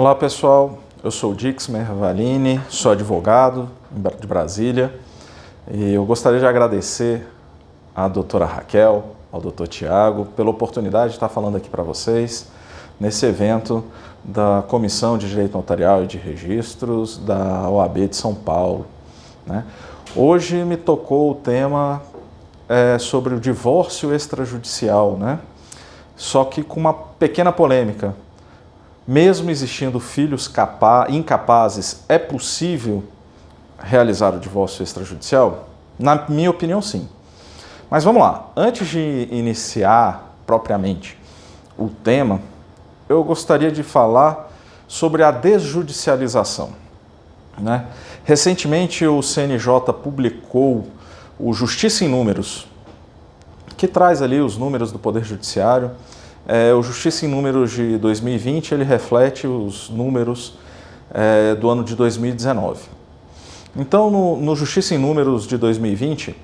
Olá pessoal, eu sou o Dix Mervalini, sou advogado de Brasília e eu gostaria de agradecer à doutora Raquel, ao doutor Tiago, pela oportunidade de estar falando aqui para vocês nesse evento da Comissão de Direito Notarial e de Registros da OAB de São Paulo, né? Hoje me tocou o tema sobre o divórcio extrajudicial, né? Só que com uma pequena polêmica. Mesmo existindo filhos incapazes, é possível realizar o divórcio extrajudicial? Na minha opinião, sim. Mas vamos lá, antes de iniciar propriamente o tema, eu gostaria de falar sobre a desjudicialização, né? Recentemente o CNJ publicou o Justiça em Números, que traz ali os números do Poder Judiciário. O Justiça em Números de 2020, ele reflete os números do ano de 2019. Então, no Justiça em Números de 2020,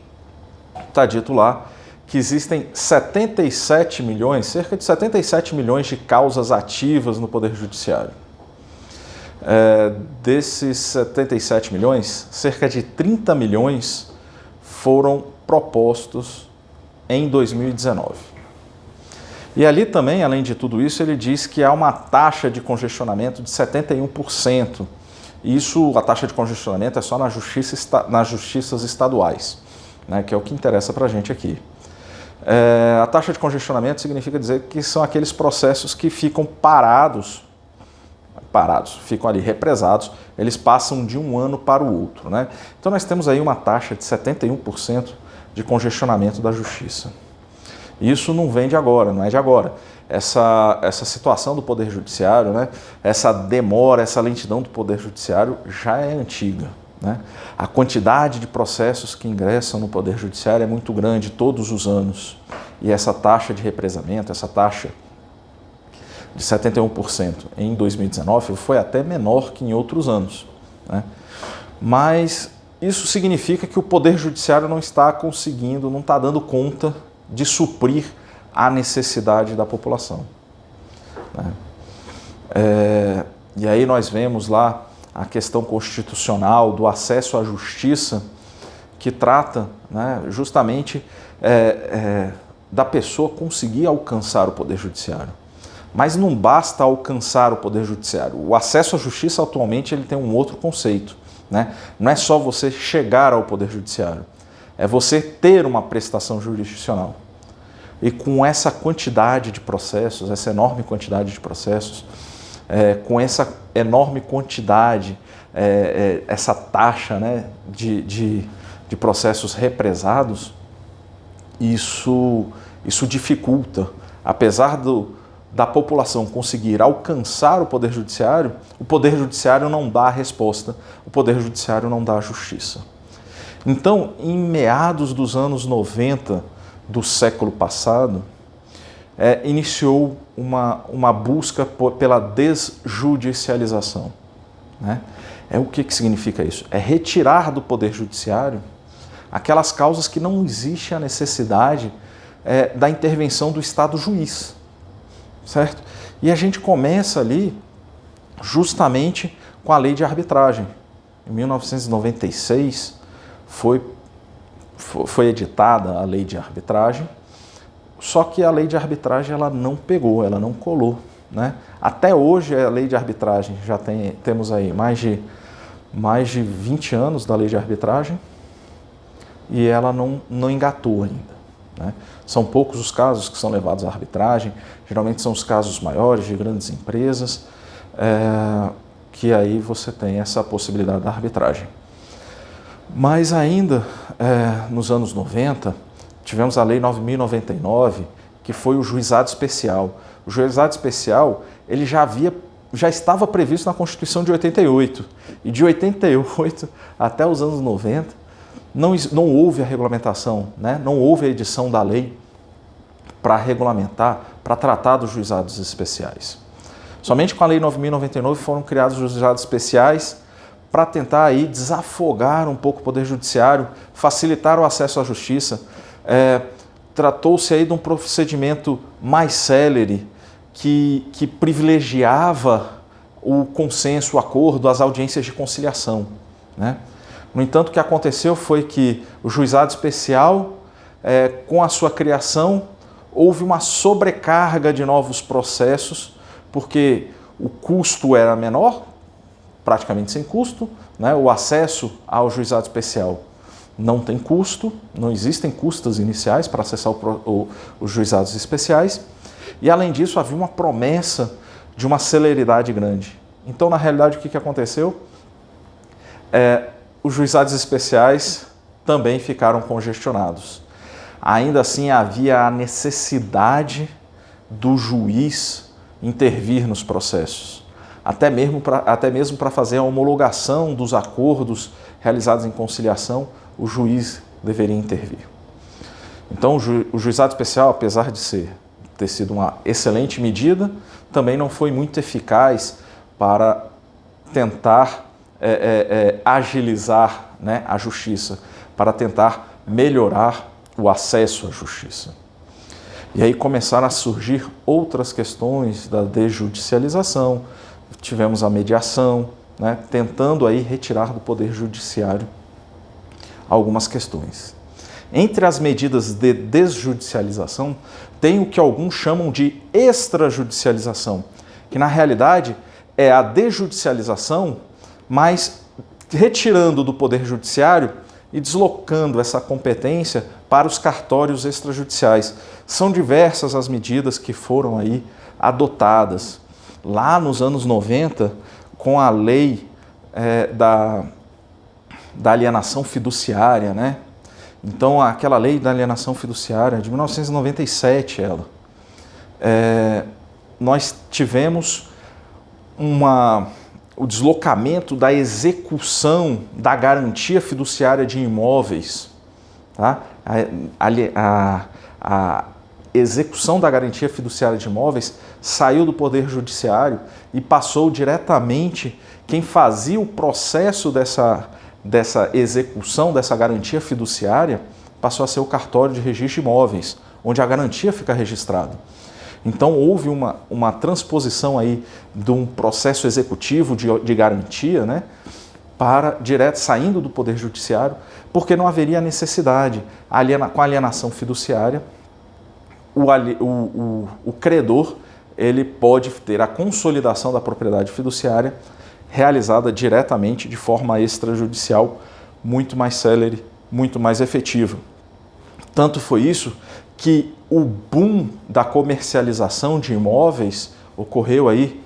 está dito lá que existem 77 milhões, cerca de 77 milhões de causas ativas no Poder Judiciário. Desses 77 milhões, cerca de 30 milhões foram propostos em 2019. E ali também, além de tudo isso, ele diz que há uma taxa de congestionamento de 71%. A taxa de congestionamento é só nas justiças estaduais, né, que é o que interessa para a gente aqui. A taxa de congestionamento significa dizer que são aqueles processos que ficam parados, ficam ali represados, eles passam de um ano para o outro, né? Então nós temos aí uma taxa de 71% de congestionamento da justiça. Isso não vem de agora, não é de agora. Essa situação do Poder Judiciário, né, essa demora, essa lentidão do Poder Judiciário já é antiga, né? A quantidade de processos que ingressam no Poder Judiciário é muito grande todos os anos. E essa taxa de represamento, essa taxa de 71% em 2019 foi até menor que em outros anos, né? Mas isso significa que o Poder Judiciário não está conseguindo, não está dando conta de suprir a necessidade da população, né? E aí nós vemos lá a questão constitucional do acesso à justiça, que trata, né, justamente da pessoa conseguir alcançar o Poder Judiciário. Mas não basta alcançar o Poder Judiciário. O acesso à justiça atualmente ele tem um outro conceito, né? Não é só você chegar ao Poder Judiciário, é você ter uma prestação jurisdicional. E com essa quantidade de processos, essa enorme quantidade de processos, com essa enorme quantidade, essa taxa, né, de processos represados, isso dificulta. Apesar da população conseguir alcançar o Poder Judiciário não dá a resposta, o Poder Judiciário não dá a justiça. Então, em meados dos anos 90 do século passado, iniciou uma busca pela desjudicialização, né? O que significa isso? É retirar do Poder Judiciário aquelas causas que não existe a necessidade da intervenção do Estado juiz, certo? E a gente começa ali justamente com a lei de arbitragem. Em 1996 foi editada a lei de arbitragem, só que a lei de arbitragem ela não pegou, ela não colou, né? Até hoje a lei de arbitragem, temos aí mais de 20 anos da lei de arbitragem e ela não engatou ainda, né? São poucos os casos que são levados à arbitragem, geralmente são os casos maiores, de grandes empresas, que aí você tem essa possibilidade da arbitragem. Mas ainda nos anos 90, tivemos a Lei 9.099, que foi o juizado especial. O juizado especial ele já estava previsto na Constituição de 88. E de 88 até os anos 90, não houve a regulamentação, né? Não houve a edição da lei para regulamentar, para tratar dos juizados especiais. Somente com a Lei 9.099 foram criados os juizados especiais para tentar aí desafogar um pouco o Poder Judiciário, facilitar o acesso à justiça. Tratou-se aí de um procedimento mais célere que privilegiava o consenso, o acordo, as audiências de conciliação, né? No entanto, o que aconteceu foi que o juizado especial, com a sua criação, houve uma sobrecarga de novos processos, porque o custo era menor, praticamente sem custo, né? O acesso ao juizado especial não tem custo, não existem custos iniciais para acessar os juizados especiais, e além disso havia uma promessa de uma celeridade grande. Então, na realidade, o que aconteceu? Os juizados especiais também ficaram congestionados. Ainda assim, havia a necessidade do juiz intervir nos processos, até mesmo para fazer a homologação dos acordos realizados em conciliação, o juiz deveria intervir. Então, o juizado especial, apesar de ter sido uma excelente medida, também não foi muito eficaz para tentar agilizar, né, a justiça, para tentar melhorar o acesso à justiça. E aí começaram a surgir outras questões da desjudicialização, tivemos a mediação, né, tentando aí retirar do Poder Judiciário algumas questões. Entre as medidas de desjudicialização, tem o que alguns chamam de extrajudicialização, que na realidade é a desjudicialização, mas retirando do Poder Judiciário e deslocando essa competência para os cartórios extrajudiciais. São diversas as medidas que foram aí adotadas. Lá nos anos 90, com a lei da alienação fiduciária, né? Então, aquela lei da alienação fiduciária de 1997, nós tivemos o deslocamento da execução da garantia fiduciária de imóveis, tá? A execução da garantia fiduciária de imóveis saiu do Poder Judiciário e passou diretamente, quem fazia o processo dessa execução, dessa garantia fiduciária, passou a ser o cartório de registro de imóveis, onde a garantia fica registrada. Então houve uma transposição aí de um processo executivo de garantia, né, saindo do Poder Judiciário, porque não haveria necessidade. Com a alienação fiduciária, o credor ele pode ter a consolidação da propriedade fiduciária realizada diretamente de forma extrajudicial, muito mais célere, muito mais efetiva. Tanto foi isso que o boom da comercialização de imóveis ocorreu aí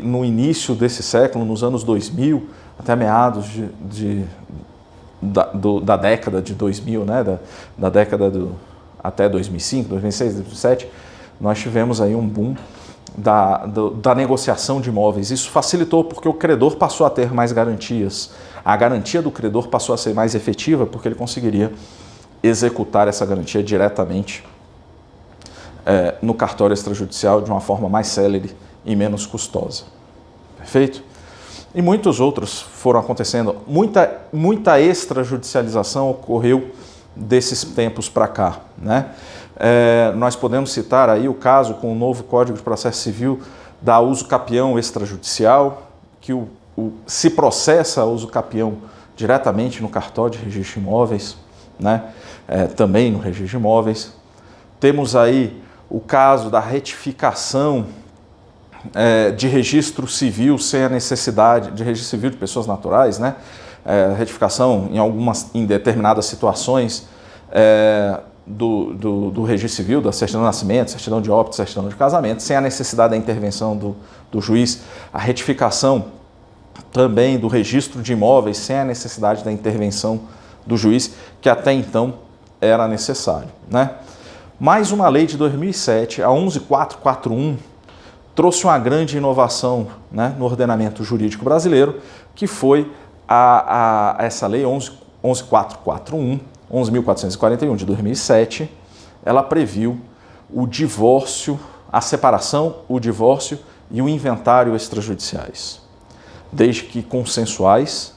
no início desse século, nos anos 2000, até meados da década de 2000, né? da década até 2005, 2006, 2007, nós tivemos aí um boom da negociação de imóveis. Isso facilitou porque o credor passou a ter mais garantias. A garantia do credor passou a ser mais efetiva porque ele conseguiria executar essa garantia diretamente no cartório extrajudicial de uma forma mais célere e menos custosa. Perfeito? E muitos outros foram acontecendo. Muita extrajudicialização ocorreu desses tempos para cá, né? Nós podemos citar aí o caso com o novo Código de Processo Civil da uso capião extrajudicial, que se processa uso capião diretamente no cartório de registro de imóveis, né? Também no registro de imóveis. Temos aí o caso da retificação de registro civil sem a necessidade de registro civil de pessoas naturais, né? Retificação em determinadas situações do registro civil, da certidão de nascimento, certidão de óbito, certidão de casamento, sem a necessidade da intervenção do juiz. A retificação também do registro de imóveis sem a necessidade da intervenção do juiz, que até então era necessário, né? Mais uma lei de 2007, a 11441, trouxe uma grande inovação, né, no ordenamento jurídico brasileiro, que foi essa lei 11441, 11.441 de 2007, ela previu o divórcio, a separação, o divórcio e o inventário extrajudiciais. Desde que consensuais,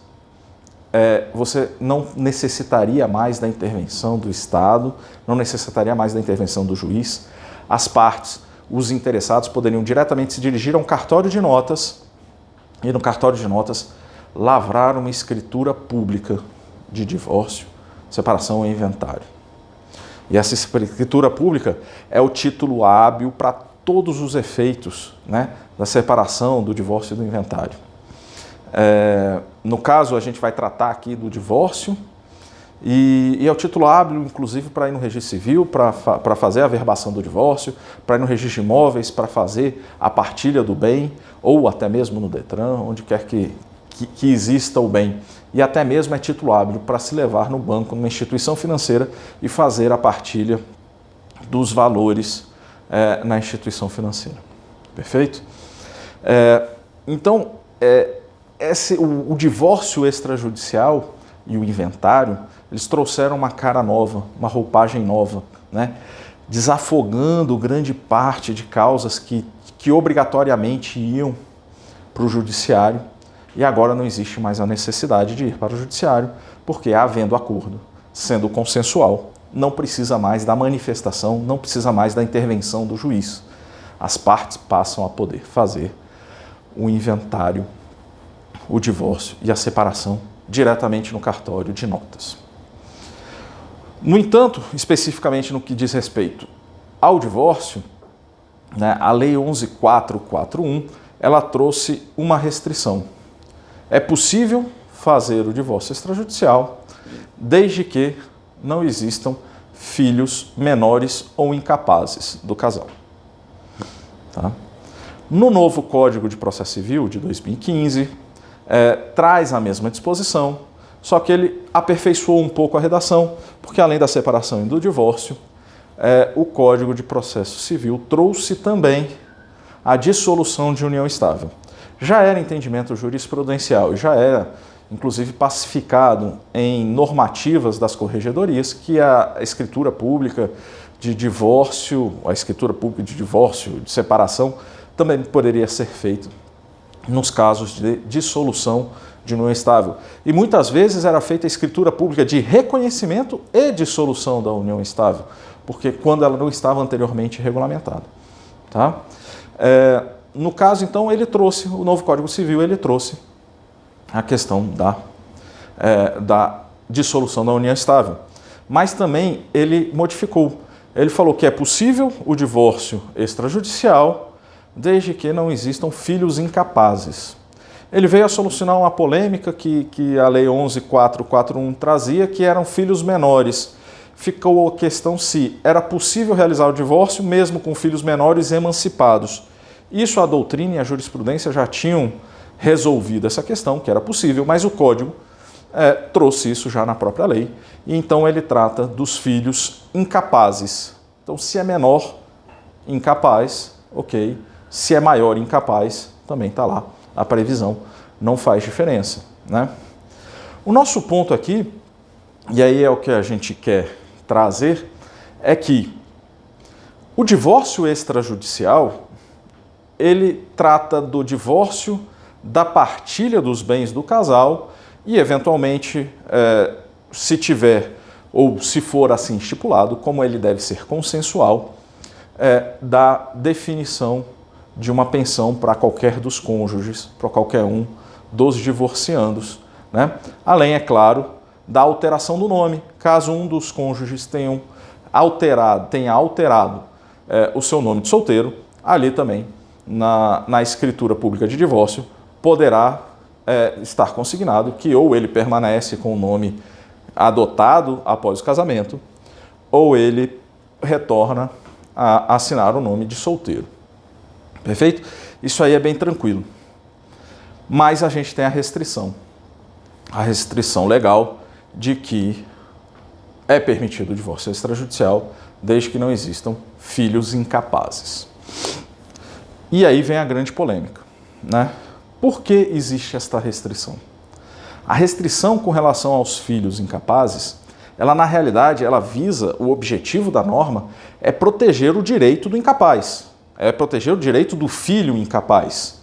você não necessitaria mais da intervenção do Estado, não necessitaria mais da intervenção do juiz. As partes os interessados poderiam diretamente se dirigir a um cartório de notas e no cartório de notas lavrar uma escritura pública de divórcio, separação ou inventário. E essa escritura pública é o título hábil para todos os efeitos, né, da separação, do divórcio e do inventário. No caso, a gente vai tratar aqui do divórcio e é o título hábil, inclusive, para ir no registro civil, para fazer a verbação do divórcio, para ir no registro de imóveis, para fazer a partilha do bem, ou até mesmo no Detran, onde quer que exista o bem. E até mesmo é título hábil para se levar no banco, numa instituição financeira e fazer a partilha dos valores na instituição financeira. Perfeito? Então, o divórcio extrajudicial e o inventário, eles trouxeram uma cara nova, uma roupagem nova, né? Desafogando grande parte de causas que obrigatoriamente iam para o judiciário, e agora não existe mais a necessidade de ir para o judiciário, porque havendo acordo, sendo consensual, não precisa mais da manifestação, não precisa mais da intervenção do juiz. As partes passam a poder fazer o inventário, o divórcio e a separação diretamente no cartório de notas. No entanto, especificamente no que diz respeito ao divórcio, né, a Lei 11.441, ela trouxe uma restrição. É possível fazer o divórcio extrajudicial desde que não existam filhos menores ou incapazes do casal. Tá? No novo Código de Processo Civil de 2015, traz a mesma disposição, só que ele aperfeiçoou um pouco a redação, porque além da separação e do divórcio, o Código de Processo Civil trouxe também a dissolução de união estável. Já era entendimento jurisprudencial e já era, inclusive, pacificado em normativas das corregedorias que a escritura pública de divórcio, a escritura pública de divórcio, de separação, também poderia ser feito nos casos de dissolução de união estável. E muitas vezes era feita a escritura pública de reconhecimento e dissolução da união estável, porque quando ela não estava anteriormente regulamentada. Tá? No caso, então, ele trouxe, o novo Código Civil, ele trouxe a questão da dissolução da união estável. Mas também ele modificou. Ele falou que é possível o divórcio extrajudicial desde que não existam filhos incapazes. Ele veio a solucionar uma polêmica que a Lei 11.441 trazia, que eram filhos menores. Ficou a questão se era possível realizar o divórcio mesmo com filhos menores emancipados. Isso a doutrina e a jurisprudência já tinham resolvido essa questão, que era possível, mas o Código trouxe isso já na própria lei, e então ele trata dos filhos incapazes. Então, se é menor, incapaz, ok. Se é maior, incapaz, também está lá a previsão, não faz diferença, né? O nosso ponto aqui, e aí é o que a gente quer trazer, é que o divórcio extrajudicial, ele trata do divórcio, da partilha dos bens do casal e, eventualmente, se tiver ou se for assim estipulado, como ele deve ser consensual, da definição de uma pensão para qualquer dos cônjuges, para qualquer um dos divorciandos, né? Além, é claro, da alteração do nome, caso um dos cônjuges tenha alterado o seu nome de solteiro, ali também, na escritura pública de divórcio, poderá estar consignado que ou ele permanece com o nome adotado após o casamento, ou ele retorna a assinar o nome de solteiro. Perfeito? Isso aí é bem tranquilo. Mas a gente tem a restrição legal de que é permitido o divórcio extrajudicial desde que não existam filhos incapazes. E aí vem a grande polêmica, né? Por que existe esta restrição? A restrição com relação aos filhos incapazes, ela na realidade, ela visa, o objetivo da norma é proteger o direito do incapaz, é proteger o direito do filho incapaz.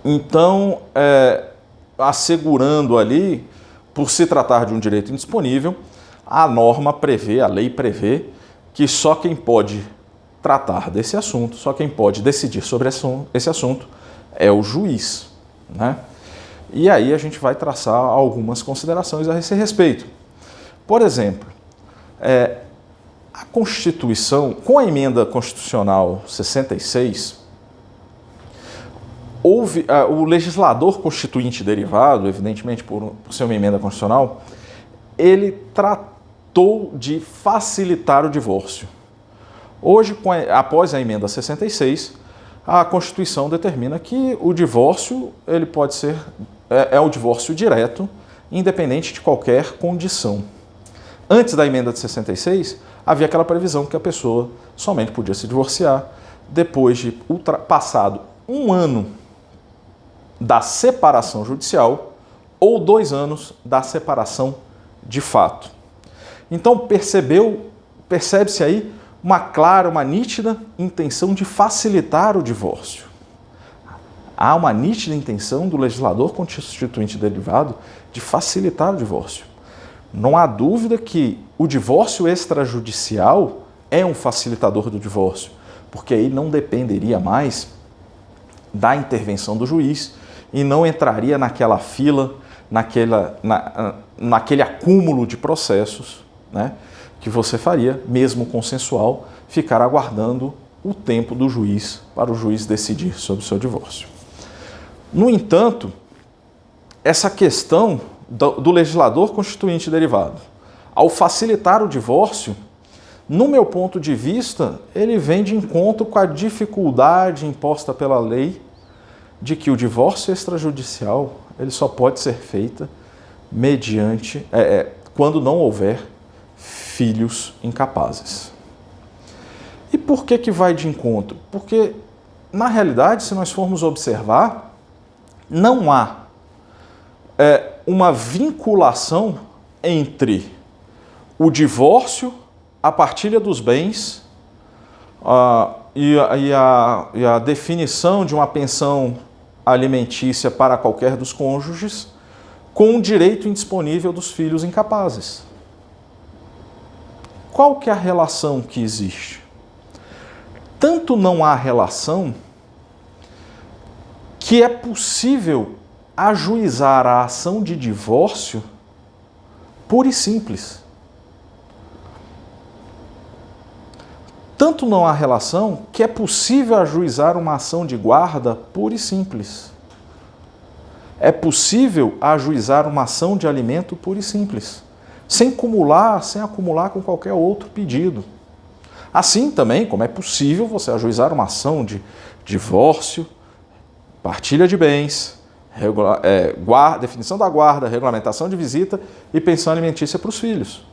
Então, assegurando ali, por se tratar de um direito indisponível, a norma prevê, a lei prevê, que só quem pode tratar desse assunto, só quem pode decidir sobre esse assunto é o juiz, né? E aí a gente vai traçar algumas considerações a esse respeito. Por exemplo, a Constituição, com a emenda constitucional 66, o legislador constituinte derivado, evidentemente por ser uma emenda constitucional, ele tratou de facilitar o divórcio. Hoje, após a emenda 66, a Constituição determina que o divórcio ele pode ser o divórcio direto, independente de qualquer condição. Antes da emenda de 66, havia aquela previsão que a pessoa somente podia se divorciar depois de passado 1 ano da separação judicial ou 2 anos da separação de fato. Então percebe-se aí uma clara, uma nítida intenção de facilitar o divórcio. Há uma nítida intenção do legislador constituinte derivado de facilitar o divórcio. Não há dúvida que o divórcio extrajudicial é um facilitador do divórcio, porque aí não dependeria mais da intervenção do juiz e não entraria naquela fila, naquele acúmulo de processos, né, que você faria, mesmo consensual, ficar aguardando o tempo do juiz para o juiz decidir sobre o seu divórcio. No entanto, essa questão do legislador constituinte derivado, ao facilitar o divórcio, no meu ponto de vista, ele vem de encontro com a dificuldade imposta pela lei de que o divórcio extrajudicial ele só pode ser feito mediante quando não houver filhos incapazes. E por que vai de encontro? Porque, na realidade, se nós formos observar, não há uma vinculação entre o divórcio, a partilha dos bens e a definição de uma pensão alimentícia para qualquer dos cônjuges com o direito indisponível dos filhos incapazes. Qual que é a relação que existe? Tanto não há relação que é possível ajuizar a ação de divórcio pura e simples. Tanto não há relação que é possível ajuizar uma ação de guarda pura e simples. É possível ajuizar uma ação de alimento pura e simples, sem acumular com qualquer outro pedido. Assim também como é possível você ajuizar uma ação de divórcio, partilha de bens, definição da guarda, regulamentação de visita e pensão alimentícia para os filhos.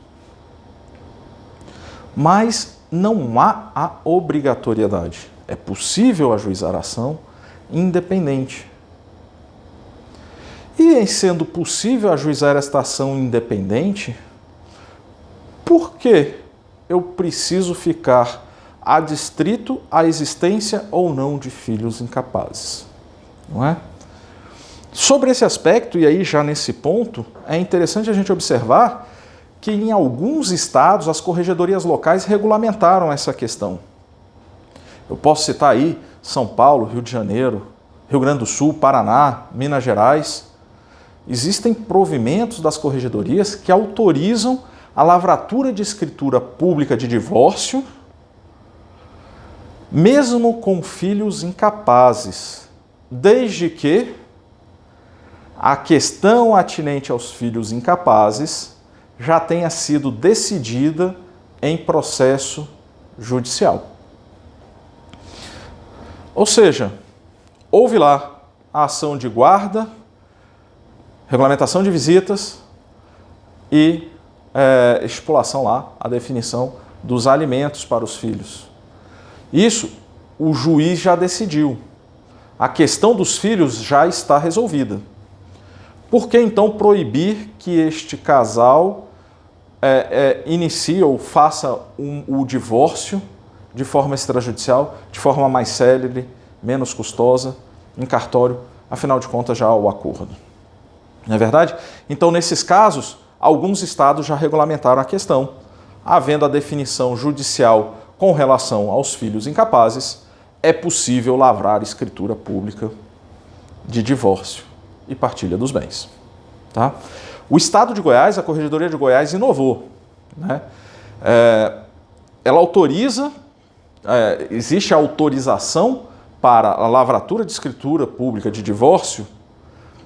Mas não há a obrigatoriedade. É possível ajuizar a ação independente. E em sendo possível ajuizar esta ação independente, por que eu preciso ficar adstrito à existência ou não de filhos incapazes? Não é? Sobre esse aspecto, e aí já nesse ponto, é interessante a gente observar que em alguns estados as corregedorias locais regulamentaram essa questão. Eu posso citar aí São Paulo, Rio de Janeiro, Rio Grande do Sul, Paraná, Minas Gerais. Existem provimentos das corregedorias que autorizam a lavratura de escritura pública de divórcio, mesmo com filhos incapazes, desde que a questão atinente aos filhos incapazes já tenha sido decidida em processo judicial. Ou seja, houve lá a ação de guarda, regulamentação de visitas e estipulação lá, a definição dos alimentos para os filhos. Isso o juiz já decidiu. A questão dos filhos já está resolvida. Por que então proibir que este casal inicie ou faça o divórcio de forma extrajudicial, de forma mais célere, menos custosa, em cartório, afinal de contas já há o acordo? Não é verdade? Então, nesses casos, alguns estados já regulamentaram a questão, havendo a definição judicial com relação aos filhos incapazes, é possível lavrar escritura pública de divórcio e partilha dos bens. Tá? O Estado de Goiás, a Corregedoria de Goiás, inovou. Né? Ela autoriza, existe a autorização para a lavratura de escritura pública de divórcio,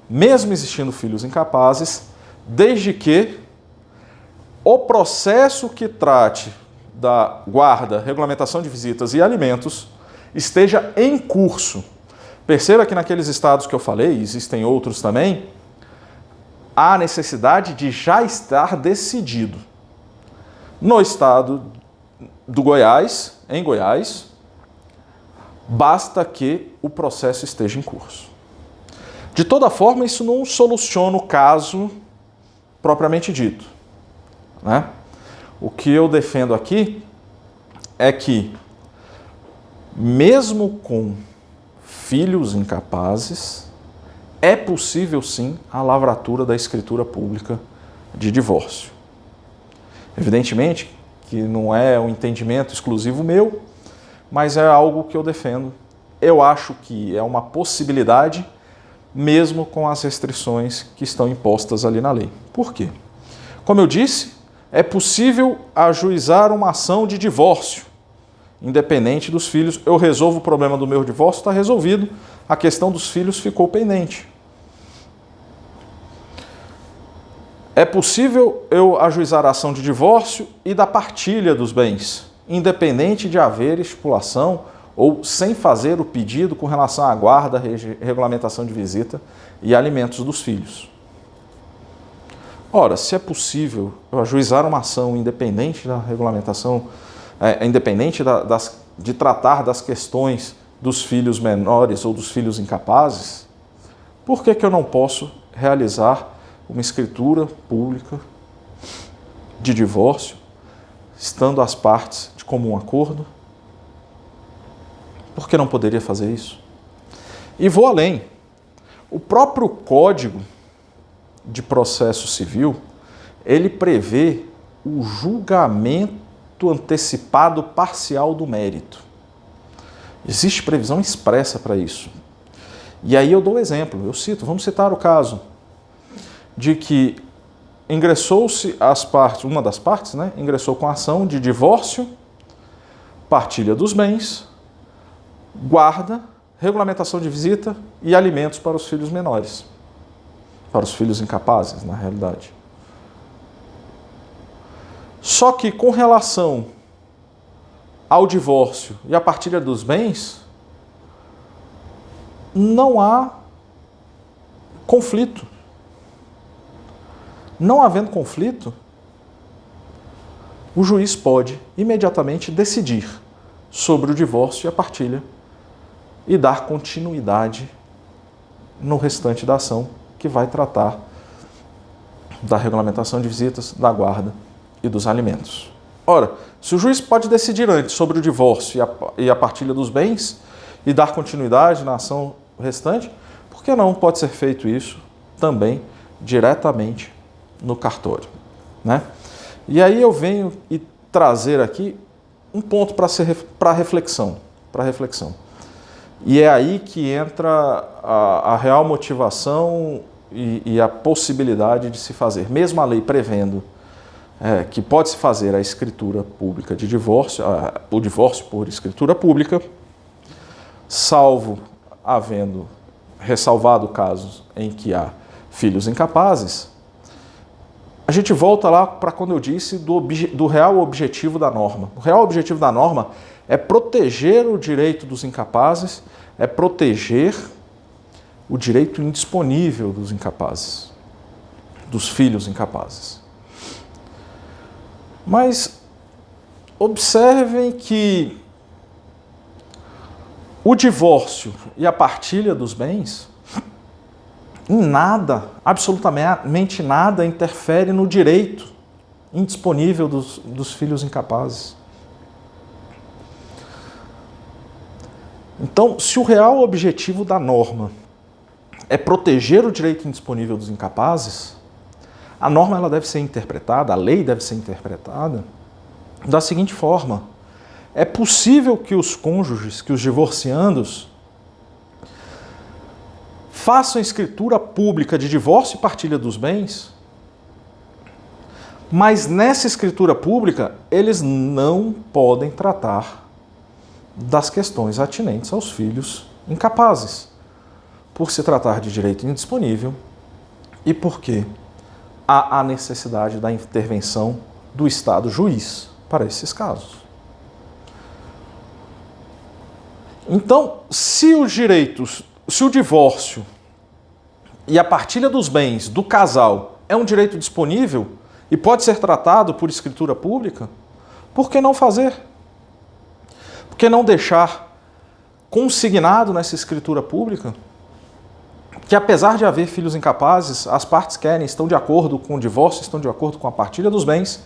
mesmo existindo filhos incapazes, desde que o processo que trate da guarda, regulamentação de visitas e alimentos esteja em curso. Perceba que naqueles estados que eu falei, existem outros também, há necessidade de já estar decidido. No estado do Goiás, em Goiás, basta que o processo esteja em curso. De toda forma, isso não soluciona o caso propriamente dito. Né? O que eu defendo aqui é que, mesmo com filhos incapazes, é possível sim a lavratura da escritura pública de divórcio. Evidentemente que não é um entendimento exclusivo meu, mas é algo que eu defendo. Eu acho que é uma possibilidade, mesmo com as restrições que estão impostas ali na lei. Por quê? Como eu disse, é possível ajuizar uma ação de divórcio, independente dos filhos. Eu resolvo o problema do meu divórcio, está resolvido. A questão dos filhos ficou pendente. É possível eu ajuizar a ação de divórcio e da partilha dos bens, independente de haver estipulação ou sem fazer o pedido com relação à guarda, regulamentação de visita e alimentos dos filhos. Ora, se é possível eu ajuizar uma ação independente da regulamentação, independente de tratar das questões dos filhos menores ou dos filhos incapazes, por que eu não posso realizar uma escritura pública de divórcio, estando as partes de comum acordo? Por que não poderia fazer isso? E vou além. O próprio Código de Processo Civil, ele prevê o julgamento antecipado parcial do mérito. Existe previsão expressa para isso. E aí eu dou exemplo, vamos citar o caso de que ingressou-se uma das partes, né, ingressou com a ação de divórcio, partilha dos bens, guarda, regulamentação de visita e alimentos para os filhos menores, para os filhos incapazes, na realidade. Só que com relação ao divórcio e à partilha dos bens, não há conflito. Não havendo conflito, o juiz pode imediatamente decidir sobre o divórcio e a partilha e dar continuidade no restante da ação, que vai tratar da regulamentação de visitas, da guarda e dos alimentos. Ora, se o juiz pode decidir antes sobre o divórcio e a partilha dos bens e dar continuidade na ação restante, por que não pode ser feito isso também diretamente no cartório, né? E aí eu venho e trazer aqui um ponto para reflexão. E é aí que entra a real motivação e a possibilidade de se fazer, mesmo a lei prevendo que pode-se fazer a escritura pública de divórcio, o divórcio por escritura pública, salvo havendo ressalvado casos em que há filhos incapazes. A gente volta lá para quando eu disse do real objetivo da norma. O real objetivo da norma é proteger o direito dos incapazes, é proteger o direito indisponível dos incapazes, dos filhos incapazes. Mas observem que o divórcio e a partilha dos bens, em nada, absolutamente nada, interfere no direito indisponível dos filhos incapazes. Então, se o real objetivo da norma é proteger o direito indisponível dos incapazes, a norma ela deve ser interpretada, a lei deve ser interpretada da seguinte forma: é possível que os cônjuges, que os divorciandos, façam escritura pública de divórcio e partilha dos bens, mas nessa escritura pública eles não podem tratar das questões atinentes aos filhos incapazes, por se tratar de direito indisponível e porque há a necessidade da intervenção do Estado juiz para esses casos. Então, se os direitos, se o divórcio e a partilha dos bens do casal é um direito disponível e pode ser tratado por escritura pública, por que não fazer? Por que não deixar consignado nessa escritura pública que, apesar de haver filhos incapazes, as partes querem, estão de acordo com o divórcio, estão de acordo com a partilha dos bens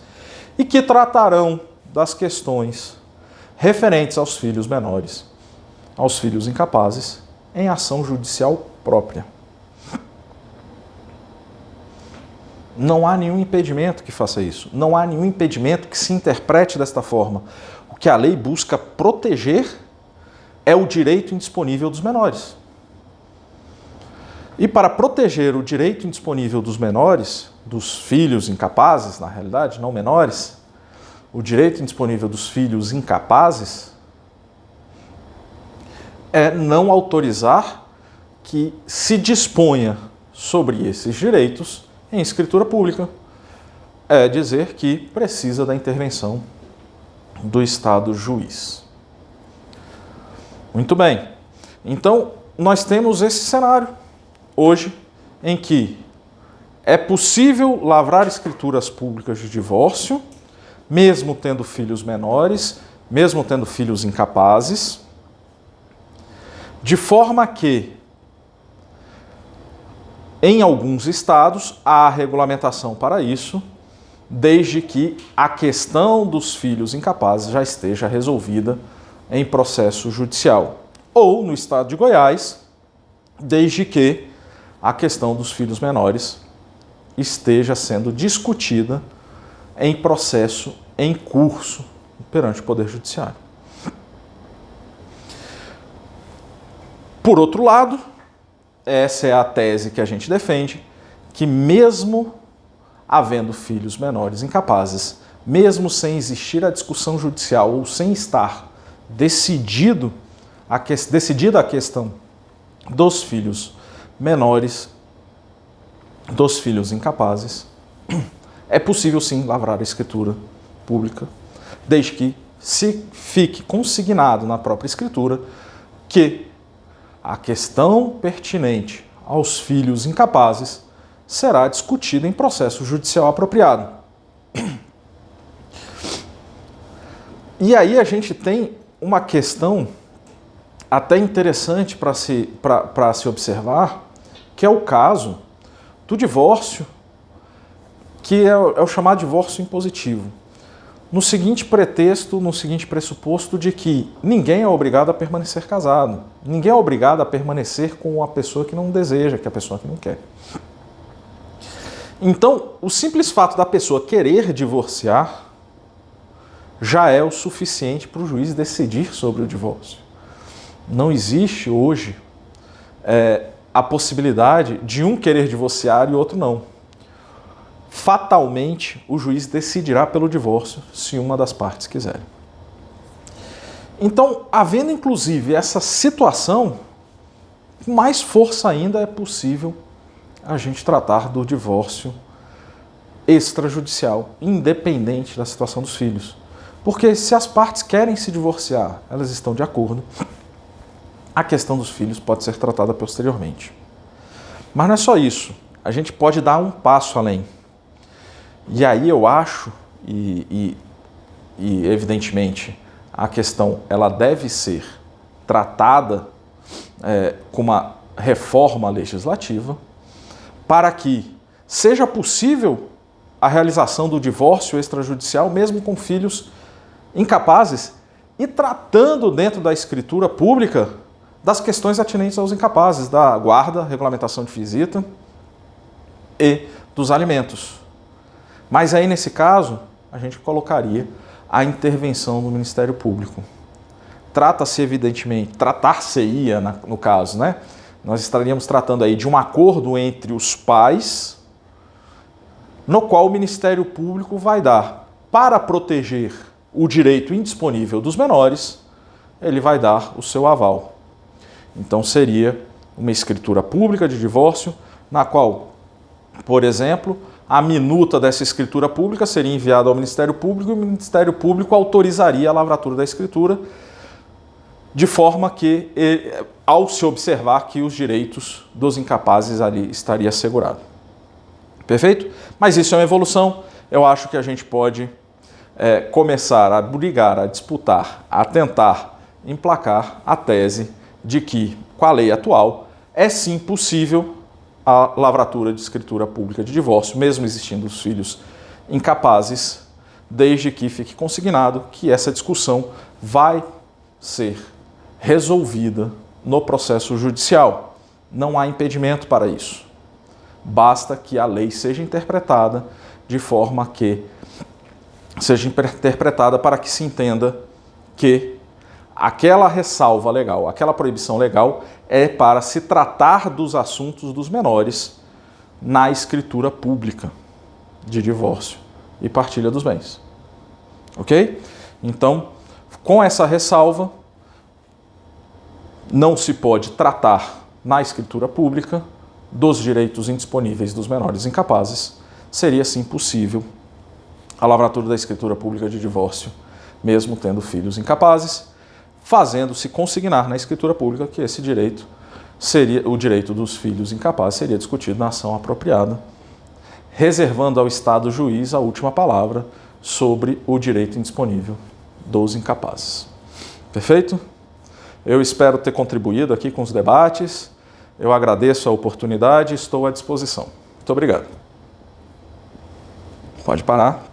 e que tratarão das questões referentes aos filhos menores, aos filhos incapazes, em ação judicial própria. Não há nenhum impedimento que faça isso. Não há nenhum impedimento que se interprete desta forma. O que a lei busca proteger é o direito indisponível dos menores. E para proteger o direito indisponível dos menores, dos filhos incapazes, na realidade, não menores, o direito indisponível dos filhos incapazes é não autorizar que se disponha sobre esses direitos em escritura pública. É dizer que precisa da intervenção do Estado juiz. Muito bem. Então, nós temos esse cenário hoje em que é possível lavrar escrituras públicas de divórcio, mesmo tendo filhos menores, mesmo tendo filhos incapazes, de forma que, em alguns estados, há regulamentação para isso, desde que a questão dos filhos incapazes já esteja resolvida em processo judicial. Ou, no estado de Goiás, desde que a questão dos filhos menores esteja sendo discutida em processo em curso perante o Poder Judiciário. Por outro lado, essa é a tese que a gente defende, que mesmo havendo filhos menores incapazes, mesmo sem existir a discussão judicial ou sem estar decidida a questão dos filhos menores, dos filhos incapazes, é possível sim lavrar a escritura pública, desde que se fique consignado na própria escritura que a questão pertinente aos filhos incapazes será discutida em processo judicial apropriado. E aí a gente tem uma questão até interessante para se observar, que é o caso do divórcio, que é o chamado divórcio impositivo. No seguinte pretexto, no seguinte pressuposto de que ninguém é obrigado a permanecer casado. Ninguém é obrigado a permanecer com a pessoa que não deseja, que é a pessoa que não quer. Então, o simples fato da pessoa querer divorciar já é o suficiente para o juiz decidir sobre o divórcio. Não existe hoje a possibilidade de um querer divorciar e o outro não. Fatalmente, o juiz decidirá pelo divórcio se uma das partes quiser. Então, havendo inclusive essa situação, com mais força ainda é possível a gente tratar do divórcio extrajudicial, independente da situação dos filhos. Porque se as partes querem se divorciar, elas estão de acordo, a questão dos filhos pode ser tratada posteriormente. Mas não é só isso, a gente pode dar um passo além. E aí eu acho, e evidentemente a questão ela deve ser tratada com uma reforma legislativa para que seja possível a realização do divórcio extrajudicial mesmo com filhos incapazes e tratando dentro da escritura pública das questões atinentes aos incapazes, da guarda, regulamentação de visita e dos alimentos. Mas aí, nesse caso, a gente colocaria a intervenção do Ministério Público. Trata-se, evidentemente, tratar-se-ia, no caso, né? Nós estaríamos tratando aí de um acordo entre os pais, no qual o Ministério Público vai dar, para proteger o direito indisponível dos menores, ele vai dar o seu aval. Então seria uma escritura pública de divórcio, na qual, por exemplo, a minuta dessa escritura pública seria enviada ao Ministério Público e o Ministério Público autorizaria a lavratura da escritura, de forma que, ao se observar que os direitos dos incapazes ali estaria assegurado. Perfeito? Mas isso é uma evolução. Eu acho que a gente pode começar a brigar, a disputar, a tentar emplacar a tese de que, com a lei atual, é sim possível a lavratura de escritura pública de divórcio, mesmo existindo os filhos incapazes, desde que fique consignado que essa discussão vai ser resolvida no processo judicial. Não há impedimento para isso. Basta que a lei seja interpretada de forma que seja interpretada para que se entenda que aquela ressalva legal, aquela proibição legal é para se tratar dos assuntos dos menores na escritura pública de divórcio e partilha dos bens. Ok? Então, com essa ressalva, não se pode tratar na escritura pública dos direitos indisponíveis dos menores incapazes. Seria, sim, possível a lavratura da escritura pública de divórcio, mesmo tendo filhos incapazes, fazendo-se consignar na escritura pública que esse direito seria o direito dos filhos incapazes, seria discutido na ação apropriada, reservando ao Estado juiz a última palavra sobre o direito indisponível dos incapazes. Perfeito? Eu espero ter contribuído aqui com os debates. Eu agradeço a oportunidade e estou à disposição. Muito obrigado. Pode parar.